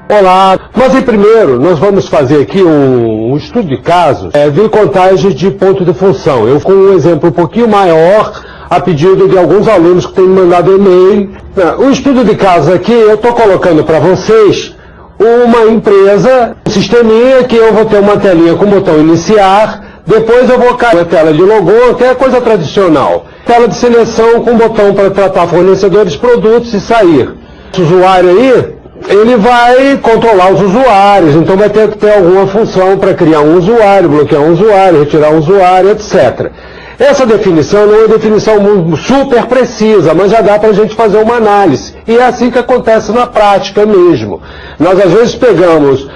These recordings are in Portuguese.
Olá, mas em primeiro nós vamos fazer aqui um estudo de casos de contagem de ponto de função. Eu com um exemplo um pouquinho maior, a pedido de alguns alunos que têm me mandado e-mail. O estudo de casos aqui eu estou colocando para vocês uma empresa, um sisteminha que eu vou ter uma telinha com o botão iniciar, depois eu vou cair na tela de logo, que é coisa tradicional. Tela de seleção com botão para tratar fornecedores, produtos e sair. O usuário aí, ele vai controlar os usuários, então vai ter que ter alguma função para criar um usuário, bloquear um usuário, retirar um usuário, etc. Essa definição não é uma definição super precisa, mas já dá para a gente fazer uma análise. E é assim que acontece na prática mesmo. Nós às vezes pegamos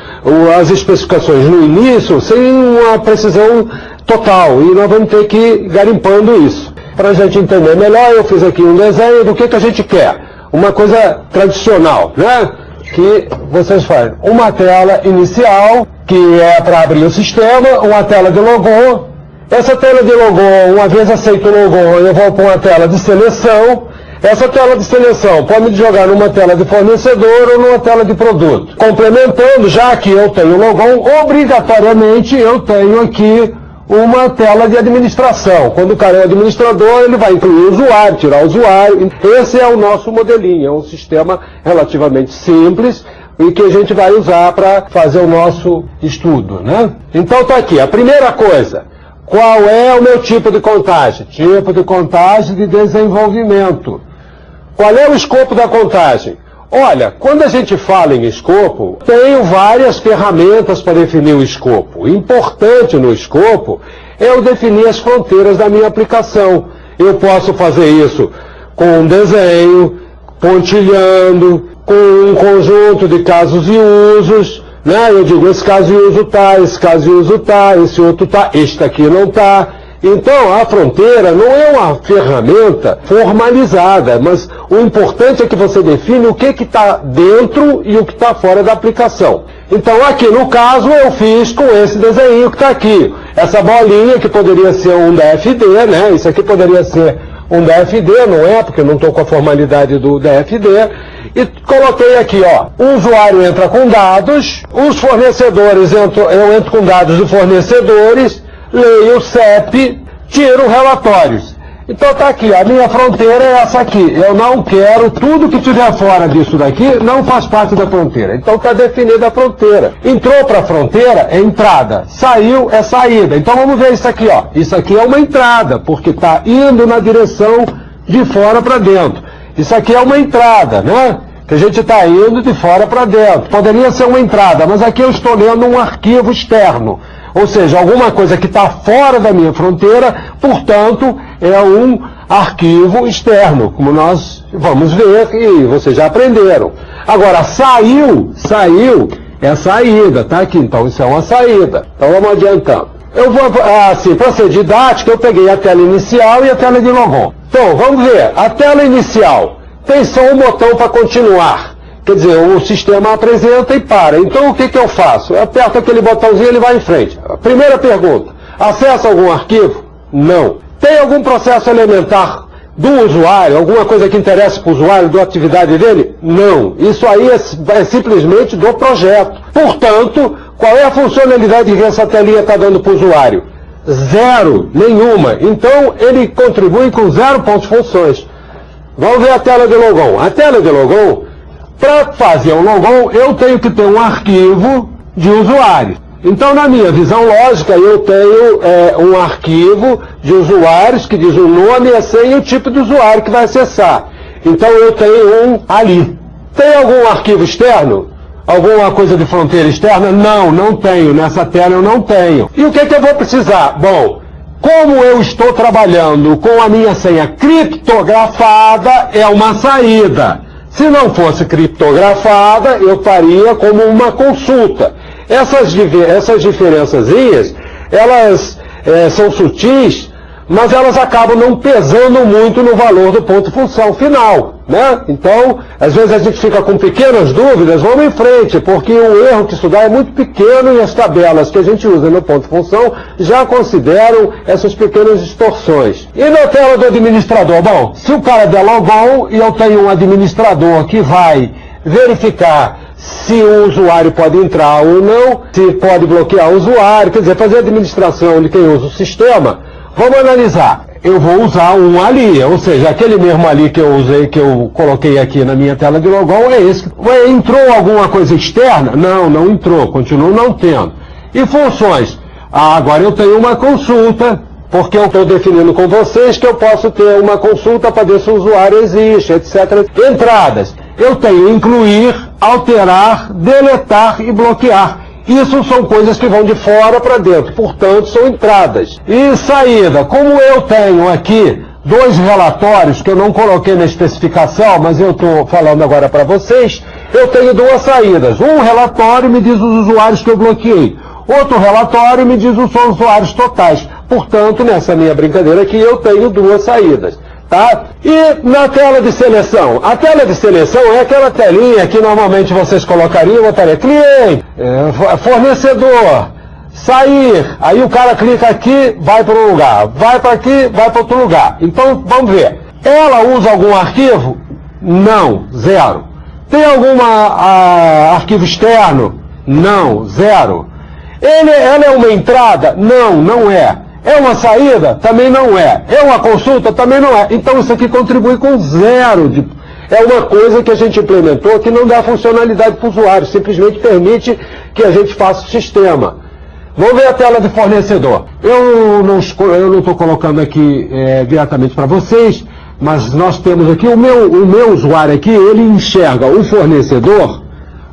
as especificações no início sem uma precisão total, e nós vamos ter que ir garimpando isso. Para a gente entender melhor, eu fiz aqui um desenho do que a gente quer. Uma coisa tradicional, né? Que vocês fazem uma tela inicial, que é para abrir o sistema, uma tela de logo. Essa tela de logo, uma vez aceito o logo, eu vou para uma tela de seleção. Essa tela de seleção pode me jogar numa tela de fornecedor ou numa tela de produto. Complementando, já que eu tenho o logo, obrigatoriamente eu tenho aqui uma tela de administração. Quando o cara é administrador, ele vai incluir o usuário, tirar o usuário. Esse é o nosso modelinho, é um sistema relativamente simples e que a gente vai usar para fazer o nosso estudo, né? Então está aqui, a primeira coisa, qual é o meu tipo de contagem? Tipo de contagem de desenvolvimento. Qual é o escopo da contagem? Olha, quando a gente fala em escopo, tenho várias ferramentas para definir o escopo. O importante no escopo é eu definir as fronteiras da minha aplicação. Eu posso fazer isso com um desenho, pontilhando, com um conjunto de casos e usos, né? Eu digo, esse caso e uso tá, esse caso e uso tá, esse outro tá, este aqui não tá. Então, a fronteira não é uma ferramenta formalizada, mas o importante é que você define o que está dentro e o que está fora da aplicação. Então, aqui no caso, eu fiz com esse desenho que está aqui. Essa bolinha que poderia ser um DFD, né? Isso aqui poderia ser um DFD, não é? Porque eu não estou com a formalidade do DFD. E coloquei aqui, ó, o usuário entra com dados, os fornecedores, eu entro com dados de fornecedores, leio o CEP, tiro relatórios. Então tá aqui, a minha fronteira é essa aqui. Eu não quero, tudo que tiver fora disso daqui não faz parte da fronteira. Então está definida a fronteira. Entrou para a fronteira é entrada, saiu é saída. Então vamos ver isso aqui, ó. Isso aqui é uma entrada, porque está indo na direção de fora para dentro. Isso aqui é uma entrada, né? Que a gente está indo de fora para dentro. Poderia ser uma entrada, mas aqui eu estou lendo um arquivo externo. Ou seja, alguma coisa que está fora da minha fronteira, portanto, é um arquivo externo, como nós vamos ver e vocês já aprenderam. Agora, saiu é saída, tá aqui, então isso é uma saída. Então vamos adiantando. Eu vou, assim, para ser didático, eu peguei a tela inicial e a tela de logon. Então, vamos ver, a tela inicial tem só um botão para continuar. Quer dizer, o sistema apresenta e para. Então o que eu faço? Eu aperto aquele botãozinho e ele vai em frente. A primeira pergunta, acessa algum arquivo? Não. Tem algum processo elementar do usuário, alguma coisa que interessa para o usuário, da atividade dele? Não. Isso aí é simplesmente do projeto. Portanto, qual é a funcionalidade que essa telinha está dando para o usuário? Zero, nenhuma. Então ele contribui com 0 pontos de funções. Vamos ver a tela de logon. A tela de logon, para fazer o logon, eu tenho que ter um arquivo de usuário. Então, na minha visão lógica, eu tenho um arquivo de usuários que diz o nome, a senha e o tipo de usuário que vai acessar. Então, eu tenho um ali. Tem algum arquivo externo? Alguma coisa de fronteira externa? Não, não tenho. Nessa tela eu não tenho. E o que eu vou precisar? Bom, como eu estou trabalhando com a minha senha criptografada, é uma saída. Se não fosse criptografada, eu faria como uma consulta. Essas diferençazinhas, elas são sutis, mas elas acabam não pesando muito no valor do ponto função final, né? Então, às vezes a gente fica com pequenas dúvidas, vamos em frente, porque o erro que estudar é muito pequeno e as tabelas que a gente usa no ponto função já consideram essas pequenas distorções. E na tela do administrador, bom, se o cara der logon e eu tenho um administrador que vai verificar se o usuário pode entrar ou não, se pode bloquear o usuário, quer dizer, fazer a administração de quem usa o sistema. Vamos analisar. Eu vou usar um ali, ou seja, aquele mesmo ali que eu usei, que eu coloquei aqui na minha tela de logon, é esse. Entrou alguma coisa externa? Não, não entrou, continuo não tendo. E funções? Agora eu tenho uma consulta, porque eu estou definindo com vocês que eu posso ter uma consulta para ver se o usuário existe, etc. Entradas. Eu tenho incluir, alterar, deletar e bloquear. Isso são coisas que vão de fora para dentro, portanto são entradas. E saída, como eu tenho aqui dois relatórios que eu não coloquei na especificação, mas eu estou falando agora para vocês, eu tenho duas saídas. Um relatório me diz os usuários que eu bloqueei, outro relatório me diz os usuários totais. Portanto, nessa minha brincadeira aqui, eu tenho duas saídas. Tá? E na tela de seleção? A tela de seleção é aquela telinha que normalmente vocês colocariam, botaria cliente, fornecedor, sair, aí o cara clica aqui, vai para um lugar, vai para aqui, vai para outro lugar. Então, vamos ver. Ela usa algum arquivo? Não, zero. Tem algum arquivo externo? Não, zero. Ela é uma entrada? Não, não é. É uma saída? Também não é. É uma consulta? Também não é. Então isso aqui contribui com zero. É uma coisa que a gente implementou que não dá funcionalidade para o usuário, simplesmente permite que a gente faça o sistema. Vamos ver a tela de fornecedor. Eu não estou colocando aqui diretamente para vocês, mas nós temos aqui o meu usuário aqui, ele enxerga o fornecedor.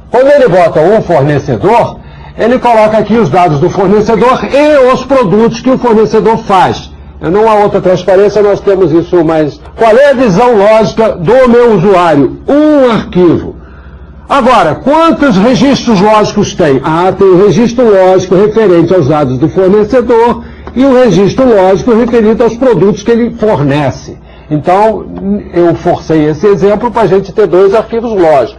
Quando ele bota um fornecedor, ele coloca aqui os dados do fornecedor e os produtos que o fornecedor faz. Não há outra transparência, nós temos isso, mas qual é a visão lógica do meu usuário? Um arquivo. Agora, quantos registros lógicos tem? Tem o registro lógico referente aos dados do fornecedor e o registro lógico referente aos produtos que ele fornece. Então, eu forcei esse exemplo para a gente ter dois arquivos lógicos.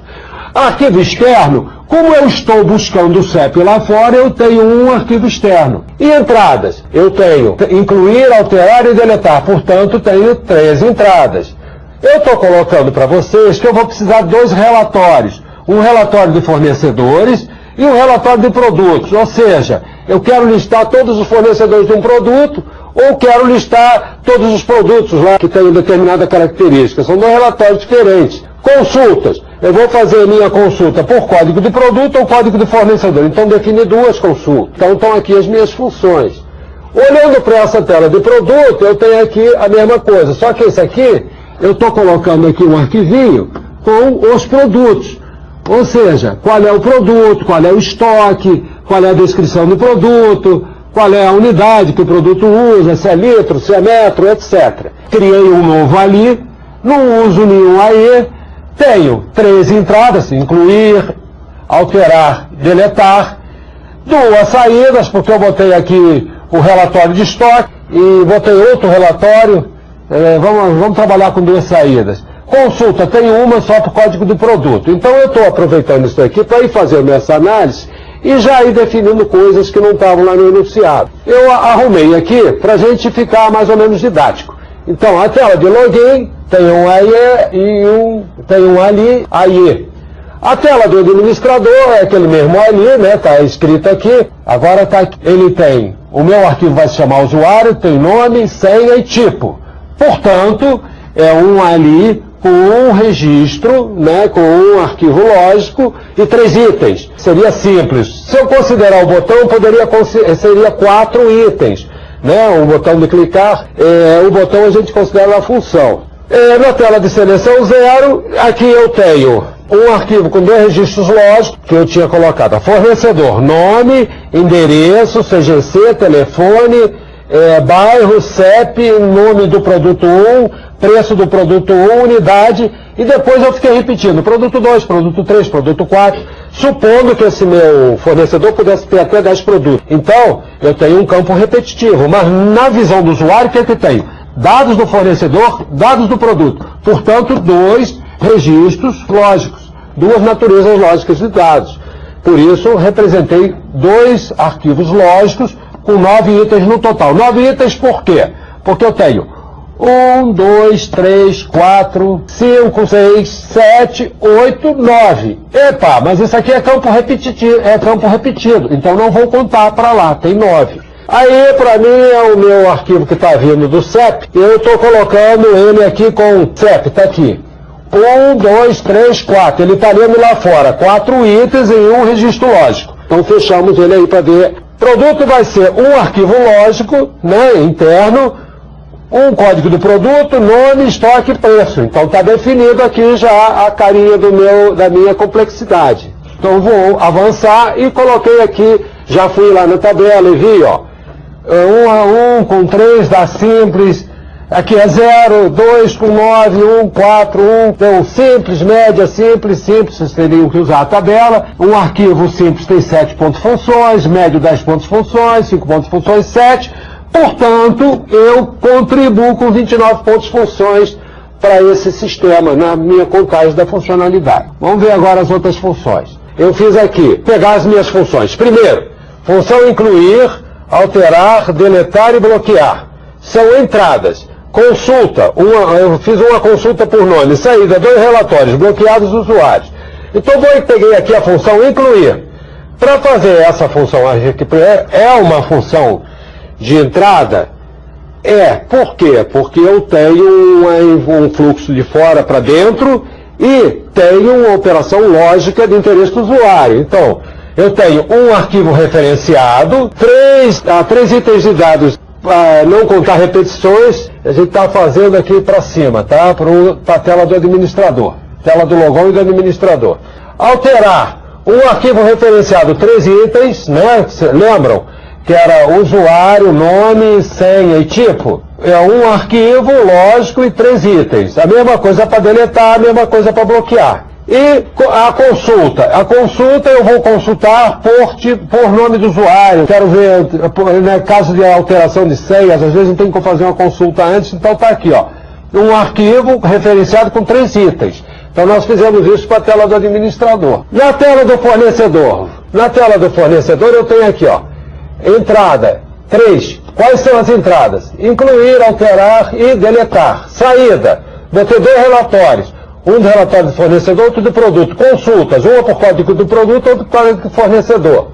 Arquivo externo, como eu estou buscando o CEP lá fora, eu tenho um arquivo externo. E entradas? Eu tenho incluir, alterar e deletar, portanto tenho 3 entradas. Eu estou colocando para vocês que eu vou precisar de 2 relatórios. Um relatório de fornecedores e um relatório de produtos. Ou seja, eu quero listar todos os fornecedores de um produto ou quero listar todos os produtos lá que têm determinada característica. São 2 relatórios diferentes. Consultas. Eu vou fazer a minha consulta por código de produto ou código de fornecedor. Então, defini 2 consultas. Então, estão aqui as minhas funções. Olhando para essa tela de produto, eu tenho aqui a mesma coisa. Só que esse aqui, eu estou colocando aqui um arquivinho com os produtos. Ou seja, qual é o produto, qual é o estoque, qual é a descrição do produto, qual é a unidade que o produto usa, se é litro, se é metro, etc. Criei um novo ali, não uso nenhum aí. Tenho 3 entradas, incluir, alterar, deletar, 2 saídas, porque eu botei aqui o relatório de estoque e botei outro relatório, vamos trabalhar com 2 saídas. Consulta, tenho uma só para o código do produto. Então eu estou aproveitando isso aqui para ir fazendo essa análise e já ir definindo coisas que não estavam lá no enunciado. Eu arrumei aqui para a gente ficar mais ou menos didático. Então, a tela de login tem um AE e tem um ali, AE. A tela do administrador é aquele mesmo ali, né? Está escrito aqui. Agora tá aqui. Ele tem, o meu arquivo vai se chamar usuário, tem nome, senha e tipo. Portanto, é um ali com um registro, né? Com um arquivo lógico e 3 itens. Seria simples. Se eu considerar o botão, seria 4 itens. Né, o botão de clicar, o botão a gente considera a função. Na tela de seleção 0, aqui eu tenho um arquivo com 2 registros lógicos que eu tinha colocado. Fornecedor, nome, endereço, CGC, telefone, bairro, CEP, nome do produto 1, preço do produto 1, unidade, e depois eu fiquei repetindo, produto 2, produto 3, produto 4, supondo que esse meu fornecedor pudesse ter até 10 produtos. Então, eu tenho um campo repetitivo, mas na visão do usuário, o que é que tem? Dados do fornecedor, dados do produto. Portanto, 2 registros lógicos, 2 naturezas lógicas de dados. Por isso, representei 2 arquivos lógicos com 9 itens no total. 9 itens por quê? Porque eu tenho 1, 2, 3, 4, 5, 6, 7, 8, 9. Epa, mas isso aqui é campo repetido, então não vou contar para lá, tem 9. Aí, para mim, é o meu arquivo que está vindo do CEP, eu estou colocando ele aqui com CEP, está aqui. 1, 2, 3, 4, ele está lendo lá fora, 4 itens em um registro lógico. Então fechamos ele aí para ver. Produto vai ser um arquivo lógico, né, interno, um código do produto, nome, estoque e preço. Então está definido aqui já a carinha da minha complexidade. Então vou avançar e coloquei aqui, já fui lá na tabela e vi, ó, 1 a 1 com 3 dá simples, aqui é 0, 2 com 9, 1, 4, 1, então simples, média, simples, vocês teriam que usar a tabela. Um arquivo simples tem 7 pontos funções, médio 10 pontos funções, 5 pontos funções, 7. Portanto, eu contribuo com 29 pontos funções para esse sistema, na minha contagem da funcionalidade. Vamos ver agora as outras funções. Eu fiz aqui, pegar as minhas funções. Primeiro, função incluir, alterar, deletar e bloquear. São entradas. Consulta, eu fiz uma consulta por nome, saída, 2 relatórios, bloqueados usuários. Então peguei aqui a função incluir. Para fazer essa função, é uma função de entrada? Por quê? Porque eu tenho um fluxo de fora para dentro e tenho uma operação lógica de interesse do usuário. Então, eu tenho um arquivo referenciado, 3 itens de dados, não contar repetições, a gente está fazendo aqui para cima, tá? Para a tela do administrador, tela do logon e do administrador. Alterar, um arquivo referenciado, 3 itens, né? Lembram? Que era usuário, nome, senha e tipo. É um arquivo lógico e 3 itens. A mesma coisa para deletar, a mesma coisa para bloquear. E a consulta eu vou consultar por nome do usuário. Quero ver, né, caso de alteração de senhas, às vezes não tem que fazer uma consulta antes, então está aqui, ó. Um arquivo referenciado com 3 itens. Então nós fizemos isso para a tela do administrador. Na tela do fornecedor eu tenho aqui, ó. Entrada, 3. Quais são as entradas? Incluir, alterar e deletar. Saída, vou ter 2 relatórios. Um do relatório do fornecedor, outro do produto. Consultas, uma por código do produto, outro por código do fornecedor.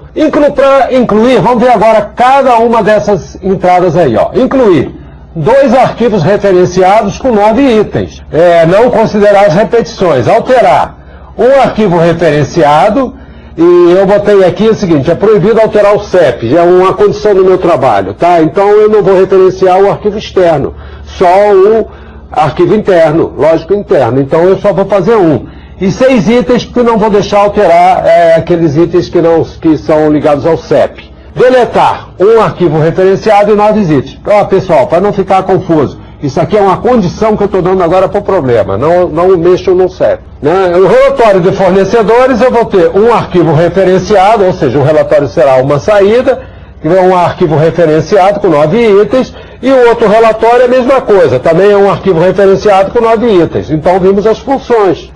Para incluir, vamos ver agora cada uma dessas entradas aí, ó. Incluir 2 arquivos referenciados com 9 itens. Não considerar as repetições. Alterar um arquivo referenciado. E eu botei aqui o seguinte, é proibido alterar o CEP, é uma condição do meu trabalho, tá? Então eu não vou referenciar o arquivo externo, só o arquivo interno, lógico interno, então eu só vou fazer um. E 6 itens, porque não vou deixar alterar aqueles itens que são ligados ao CEP. Deletar um arquivo referenciado e 9 itens. Ó, pessoal, para não ficar confuso, isso aqui é uma condição que eu estou dando agora para o problema, não mexam no CEP. Né? O relatório de fornecedores eu vou ter um arquivo referenciado, ou seja, o relatório será uma saída, um arquivo referenciado com 9 itens, e o outro relatório é a mesma coisa, também é um arquivo referenciado com 9 itens. Então vimos as funções.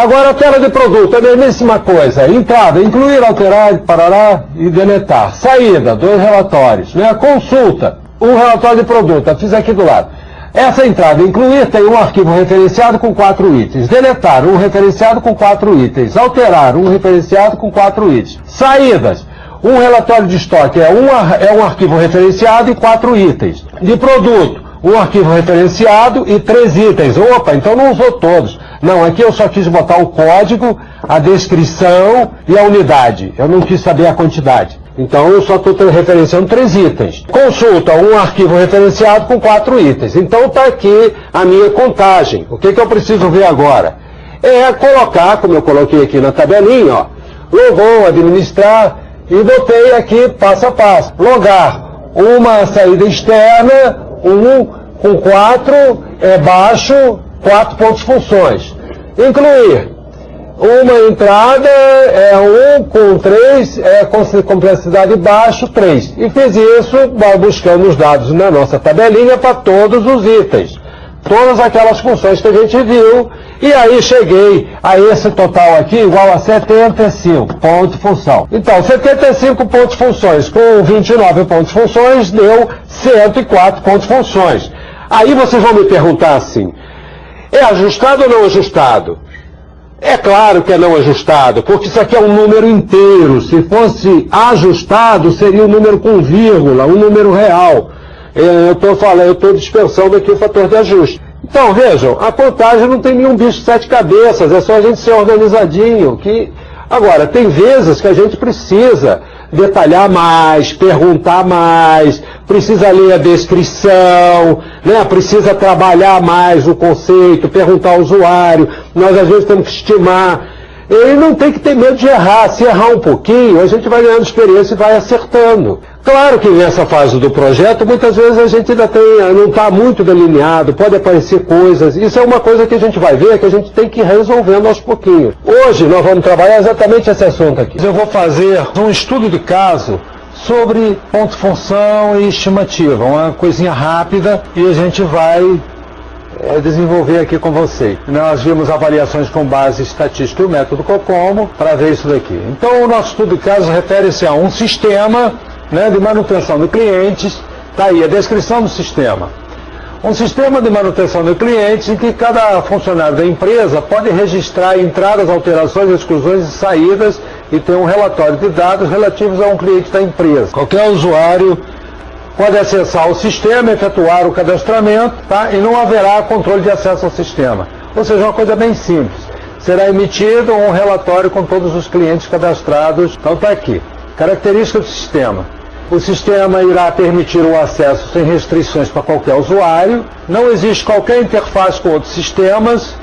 Agora a tela de produto é a mesmíssima coisa. Entrada, incluir, alterar, parará e deletar. Saída, 2 relatórios. Né? Consulta, um relatório de produto, eu fiz aqui do lado. Essa entrada, incluir, tem um arquivo referenciado com 4 itens. Deletar, um referenciado com 4 itens. Alterar, um referenciado com 4 itens. Saídas, um relatório de estoque é um arquivo referenciado e 4 itens. De produto, um arquivo referenciado e 3 itens. Opa, então não usou todos. Não, aqui eu só quis botar o código, a descrição e a unidade. Eu não quis saber a quantidade. Então eu só estou referenciando 3 itens. Consulta, um arquivo referenciado com 4 itens. Então está aqui a minha contagem. O que eu preciso ver agora? É colocar, como eu coloquei aqui na tabelinha, ó, logon, administrar, e botei aqui passo a passo. Logar, uma saída externa, com 4, baixo, 4 pontos funções. Incluir. Uma entrada, 1 com 3, com complexidade baixo, 3. E fiz isso buscando os dados na nossa tabelinha para todos os itens. Todas aquelas funções que a gente viu. E aí cheguei a esse total aqui igual a 75 pontos função. Então, 75 pontos funções com 29 pontos funções deu 104 pontos funções. Aí vocês vão me perguntar assim, é ajustado ou não ajustado? É claro que é não ajustado, porque isso aqui é um número inteiro. Se fosse ajustado, seria um número com vírgula, um número real. Eu estou dispensando aqui o fator de ajuste. Então, vejam, a contagem não tem nenhum bicho de 7 cabeças, é só a gente ser organizadinho. Agora, tem vezes que a gente precisa detalhar mais, perguntar mais, precisa ler a descrição, né? Precisa trabalhar mais o conceito, perguntar ao usuário, nós às vezes temos que estimar. Ele não tem que ter medo de errar. Se errar um pouquinho, a gente vai ganhando experiência e vai acertando. Claro que nessa fase do projeto, muitas vezes a gente ainda não está muito delineado, pode aparecer coisas. Isso é uma coisa que a gente vai ver, que a gente tem que ir resolvendo aos pouquinhos. Hoje nós vamos trabalhar exatamente esse assunto aqui. Eu vou fazer um estudo de caso sobre ponto-função e estimativa, uma coisinha rápida, e a gente vai desenvolver aqui com vocês. Nós vimos avaliações com base estatística e o método COCOMO para ver isso daqui. Então o nosso estudo de caso refere-se a um sistema, né, de manutenção de clientes. Está aí a descrição do sistema. Um sistema de manutenção de clientes em que cada funcionário da empresa pode registrar entradas, alterações, exclusões e saídas e ter um relatório de dados relativos a um cliente da empresa. Qualquer usuário pode acessar o sistema, efetuar o cadastramento, tá? E não haverá controle de acesso ao sistema. Ou seja, uma coisa bem simples. Será emitido um relatório com todos os clientes cadastrados. Então está aqui. Características do sistema. O sistema irá permitir o acesso sem restrições para qualquer usuário. Não existe qualquer interface com outros sistemas.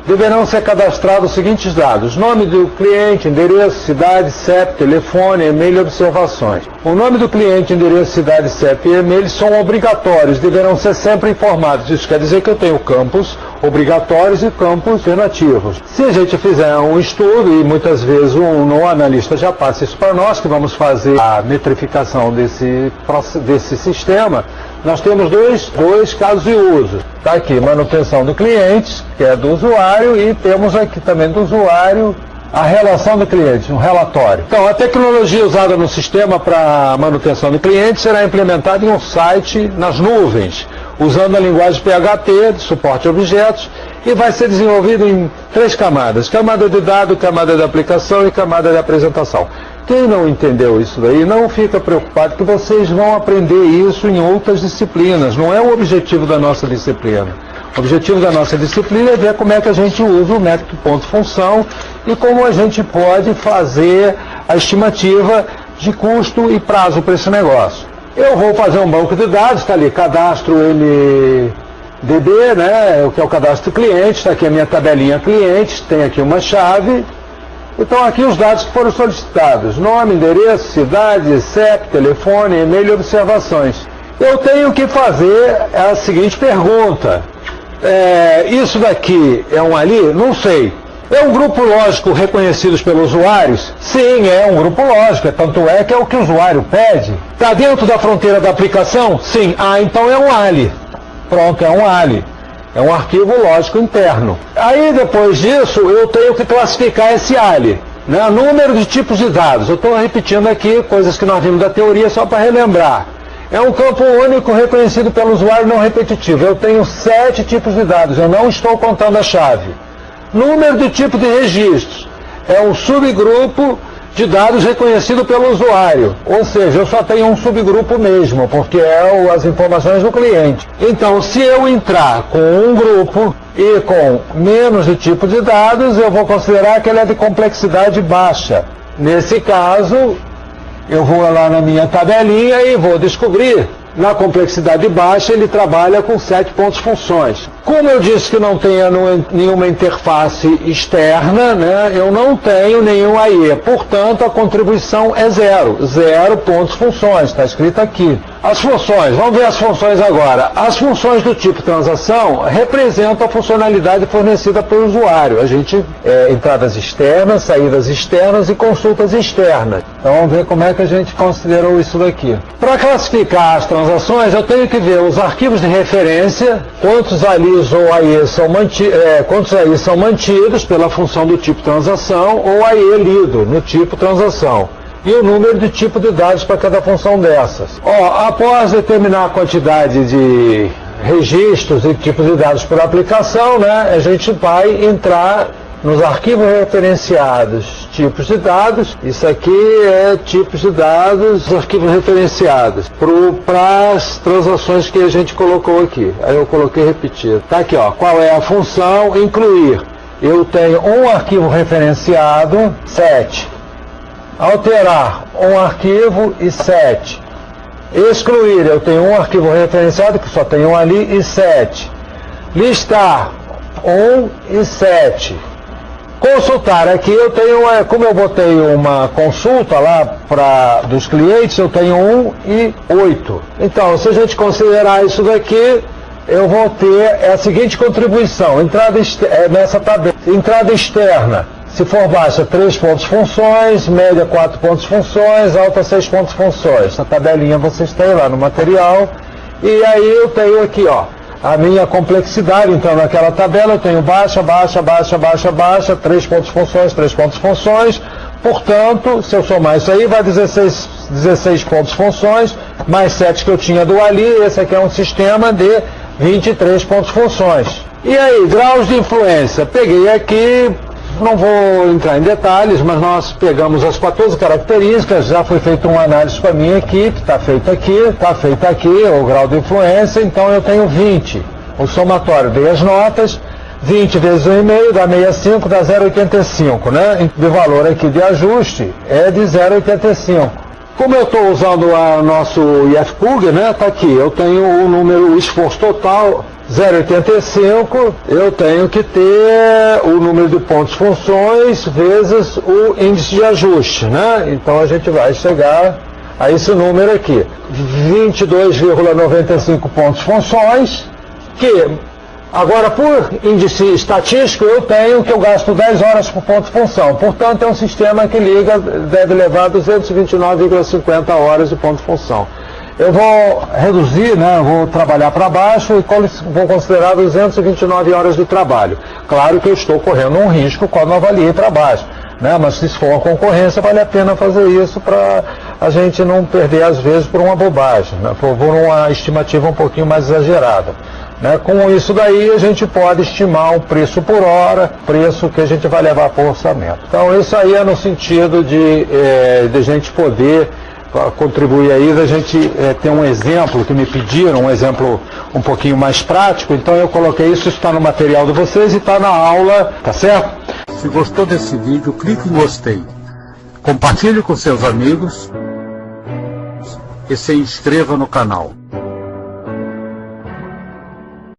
Deverão ser cadastrados os seguintes dados: nome do cliente, endereço, cidade, CEP, telefone, e-mail e observações. O nome do cliente, endereço, cidade, CEP e e-mail são obrigatórios, deverão ser sempre informados. Isso quer dizer que eu tenho campos obrigatórios e campos alternativos. Se a gente fizer um estudo, e muitas vezes um analista já passa isso para nós, que vamos fazer a metrificação desse sistema, nós temos dois casos de uso. Está aqui, manutenção do cliente, que é do usuário, e temos aqui também do usuário a relação do cliente, um relatório. Então, a tecnologia usada no sistema para manutenção do cliente será implementada em um site nas nuvens, usando a linguagem PHP, de suporte a objetos, e vai ser desenvolvido em 3 camadas: camada de dado, camada de aplicação e camada de apresentação. Quem não entendeu isso daí, não fica preocupado, que vocês vão aprender isso em outras disciplinas. Não é o objetivo da nossa disciplina. O objetivo da nossa disciplina é ver como é que a gente usa o método ponto-função e como a gente pode fazer a estimativa de custo e prazo para esse negócio. Eu vou fazer um banco de dados, está ali, cadastro MDB, né, que é o cadastro cliente, está aqui a minha tabelinha clientes, tem aqui uma chave. Então aqui os dados que foram solicitados: nome, endereço, cidade, CEP, telefone, e-mail e observações. Eu tenho que fazer a seguinte pergunta: isso daqui é um ali? Não sei. É um grupo lógico reconhecido pelos usuários? Sim, é um grupo lógico, tanto é que é o que o usuário pede. Está dentro da fronteira da aplicação? Sim. Então é um ALI. Pronto, é um ALI. É um arquivo lógico interno. Aí, depois disso, eu tenho que classificar esse ALI, né? Número de tipos de dados. Eu estou repetindo aqui coisas que nós vimos da teoria só para relembrar. É um campo único reconhecido pelo usuário não repetitivo. Eu tenho 7 tipos de dados, eu não estou contando a chave. Número de tipo de registros. É um subgrupo de dados reconhecido pelo usuário. Ou seja, eu só tenho um subgrupo mesmo, porque é as informações do cliente. Então, se eu entrar com um grupo e com menos de tipo de dados, eu vou considerar que ele é de complexidade baixa. Nesse caso, eu vou lá na minha tabelinha e vou descobrir. Na complexidade baixa, ele trabalha com 7 pontos funções. Como eu disse que não tenho nenhuma interface externa, né, eu não tenho nenhum AE. Portanto, a contribuição é 0. 0 pontos funções, está escrito aqui. As funções, vamos ver as funções agora. As funções do tipo transação representam a funcionalidade fornecida pelo usuário. A gente, entradas externas, saídas externas e consultas externas. Então vamos ver como é que a gente considerou isso daqui. Para classificar as transações, eu tenho que ver os arquivos de referência, quantos ALIs ou AE são mantidos pela função do tipo transação, ou AE lido no tipo transação, e o número de tipo de dados para cada função dessas. Após determinar a quantidade de registros e tipos de dados por aplicação, né, a gente vai entrar nos arquivos referenciados, tipos de dados. Isso aqui é tipos de dados, arquivos referenciados para as transações que a gente colocou aqui. Aí eu coloquei repetir. Tá aqui, ó. Qual é a função? Incluir. Eu tenho um arquivo referenciado, 7. Alterar um arquivo e 7. Excluir, eu tenho um arquivo referenciado, que só tem um ali, e 7. Listar, 1 e 7. Consultar, aqui eu tenho, como eu botei uma consulta lá dos clientes, eu tenho 1 e 8. Então, se a gente considerar isso daqui, eu vou ter a seguinte contribuição, nessa tabela, entrada externa. Se for baixa, 3 pontos funções, média 4 pontos funções, alta 6 pontos funções. Essa tabelinha vocês têm lá no material. E aí eu tenho aqui, ó, a minha complexidade. Então naquela tabela eu tenho baixa, 3 pontos funções, 3 pontos funções. Portanto, se eu somar isso aí, vai 16 pontos funções, mais 7 que eu tinha do ali. Esse aqui é um sistema de 23 pontos funções. E aí, graus de influência. Peguei aqui... Não vou entrar em detalhes, mas nós pegamos as 14 características, já foi feita uma análise com a minha equipe, está feito aqui, o grau de influência, então eu tenho 20. O somatório, dei as notas, 20 vezes 1,5 dá 65, dá 0,85, né? O valor aqui de ajuste é de 0,85. Como eu estou usando o nosso IFPUG, né? Está aqui, eu tenho o número, o esforço total, 0,85, eu tenho que ter o número de pontos funções vezes o índice de ajuste, né? Então a gente vai chegar a esse número aqui, 22,95 pontos funções, que agora por índice estatístico eu tenho que eu gasto 10 horas por ponto função, portanto é um sistema que deve levar 229,50 horas de ponto função. Eu vou reduzir, né, vou trabalhar para baixo e vou considerar 229 horas de trabalho. Claro que eu estou correndo um risco quando avaliei para baixo, né, mas se for concorrência, vale a pena fazer isso para a gente não perder, às vezes, por uma bobagem, né, por uma estimativa um pouquinho mais exagerada. Né. Com isso daí, a gente pode estimar um preço por hora, preço que a gente vai levar para o orçamento. Então, isso aí é no sentido de gente poder contribuir aí, da gente ter um exemplo que me pediram, um exemplo um pouquinho mais prático, então eu coloquei isso está no material de vocês e está na aula, tá certo? Se gostou desse vídeo, clique em gostei, compartilhe com seus amigos e se inscreva no canal.